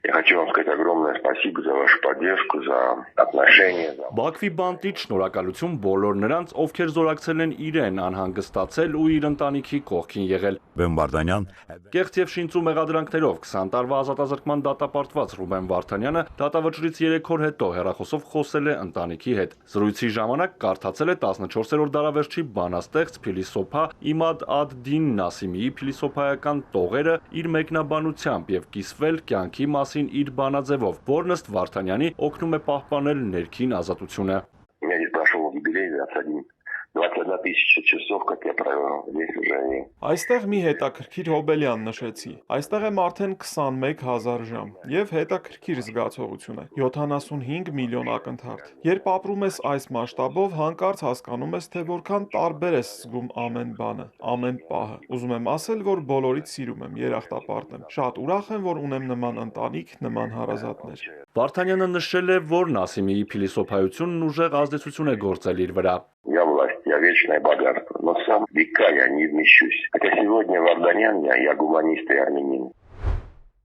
Я хочу вам сказать огромное спасибо за вашу поддержку, за отношения. Բաքվի բանտից շնորհակալություն բոլոր նրանց, ովքեր զորակցել են իրեն անհանգստացել ու իր ընտանիքի կողքին եղել։ Ռուբեն Վարդանյան Կեղծ եւ շինծու մեղադրանքներով 20 տարվա ազատազրկման դատապարտված Ռուբեն Վարդանյանը դատավճռից 3 օր հետո հեռախոսով խոսել է ընտանիքի հետ։ Զրույցի ժամանակ կարդացել է 14-րդ դարավերջի բանաստեղծ փիլիսոփա Իմադ ադ-Դին Նասիմիի փիլիսոփայական տողերը իր մեկնաբանությամբ եւ կիսվել կյանքի մասին իր բանաձևով, որն ըստ Վարդանյանի օգնում է պահպանել ներքին ազատությունը։ У меня здесь прошел юбилей 21 тысяча часов, как я провел здесь уже. Այստեղ մի հետաքրքիր հոբելյան նշեցի։ Այստեղ եմ արդեն 21000 ժամ եւ հետաքրքիր զգացողություն է։ 75 միլիոն ակնթարթ։ Երբ ապրում ես այս մասշտաբով, հանկարծ հասկանում ես, թե որքան տարբեր ես զգում ամեն բանը, ամեն պահը։ Ուզում եմ ասել, որ բոլորից սիրում եմ, երախտապարտ եմ։ Շատ ուրախ եմ, որ ունեմ նման ընտանիք, նման հարազատներ։ Վարդանյանը նշել է, որ Նասիմիի փիլիսոփայությունն ուժեղ ազդեցություն է գործել իր վրա։ Я власть, я вечное богатство, но сам века я не вмещусь. Хотя сегодня Варданян, я гуманист и армянин.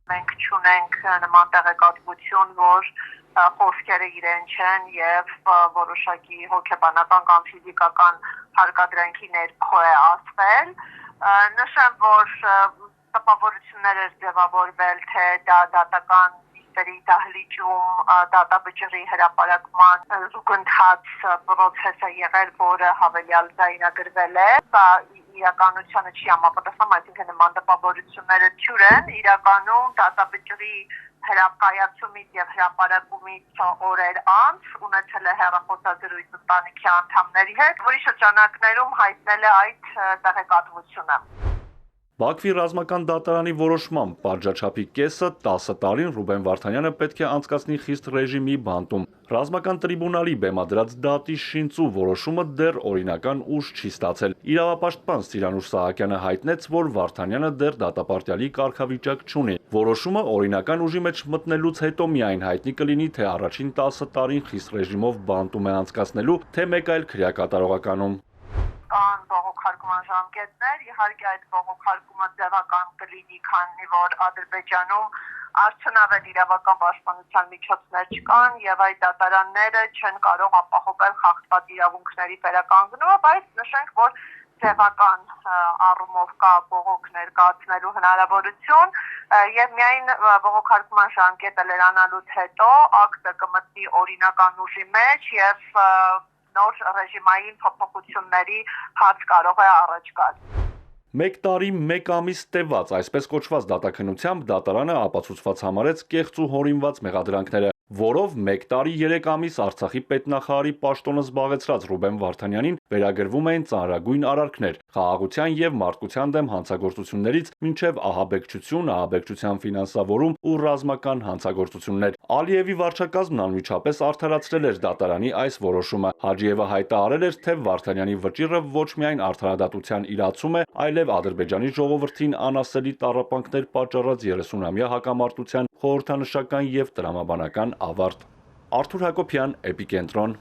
Մենք չունենք նման տեղեկատվություն, որ խոսքերը իրեն չեն եւ որոշակի հոգեբանական կամ ֆիզիկական հարկադրանքի ներքո է ասվել։ Նշեմ, որ տպավորություններ է ձևավորվել, թե դա դատական դահլիճում դատավճռի հրապարակման զուգընթաց պրոցես է եղել, որը հավելյալ ձայնագրվել է։ Սա իրականությանը չի համապատասխանում, այսինքն նման տպավորությունները թյուր են, իրականում դատավճռի հրապարակումից եւ հրապարակումից օրեր անց ունեցել է հեռախոսազրույց ընտանիքի անդամների հետ, որի շրջանակներում հայտնել է այդ տեղեկատվությունը։ Բաքվի ռազմական դատարանի որոշմամբ պատժաչափի կեսը 10 տարին Ռուբեն Վարդանյանը պետք է անցկացնի խիստ ռեժիմի բանտում։ Ռազմական տրիբունալի բեմադրած դատի շինծու որոշումը դեռ օրինական ուժ չի ստացել։ Իրավապաշտպան Սիրանուշ Սահակյանը հայտնեց, որ Վարդանյանը դեռ դատապարտյալի կարգավիճակ չունի։ Որոշումը օրինական ուժի մեջ մտնելուց հետո միայն հայտնի կլինի, թե առաջին 10 տարին խիստ ռեժիմով բանտում է անցկացնելու, թե մեկ այլ քրեակատարողականում։ Կան բողոքարկման ժամկետներ, իհարկե այդ բողոքարկումը ձևական կլինի, քանի որ Ադրբեջանում արդյունավետ իրավական պաշտպանության միջոցներ չկան եւ այդ դատարանները չեն կարող ապահովել խախտված իրավունքների վերականգնումը, բայց նշենք, որ ձևական առումով կա բողոք ներկայացնելու հնարավորություն եւ միայն բողոքարկման ժամկետը լրանալուց հետո ակտը կմտնի օրինական ուժի մեջ եւ նոր ռեժիմային փոփոխությունների հարց կարող է առաջ գալ։ 1 տարի 1 ամիս տևած այսպես կոչված դատաքննությամբ դատարանը ապացուցված համարեց կեղծ ու հորինված մեղադրանքները, որով 1 տարի 3 ամիս Արցախի պետնախարարի պաշտոնը զբաղեցրած Ռուբեն Վարդանյանին վերագրվում էին ծանրագույն արարքներ, խաղաղության եւ մարդկության դեմ հանցագործություններից մինչեւ ահաբեկչություն, ահաբեկչության ֆինանսավորում ու ռազմական հանցագործություններ։ Ալիևի վարչակազմն անմիջապես արդարացրել էր դատարանի այս որոշումը։ Հաջիևը հայտարարել էր, թե Վարդանյանի վճիռը ոչ միայն արդարադատության իրացում է, այլև Ադրբեջանի ժողովրդին անասելի տառապանքներ պատճառած 30-ամյա հակամարտության խորհրդանշական եւ տրամաբանական ավարտ։ Արթուր Հակոբյան, Էպիկենտրոն։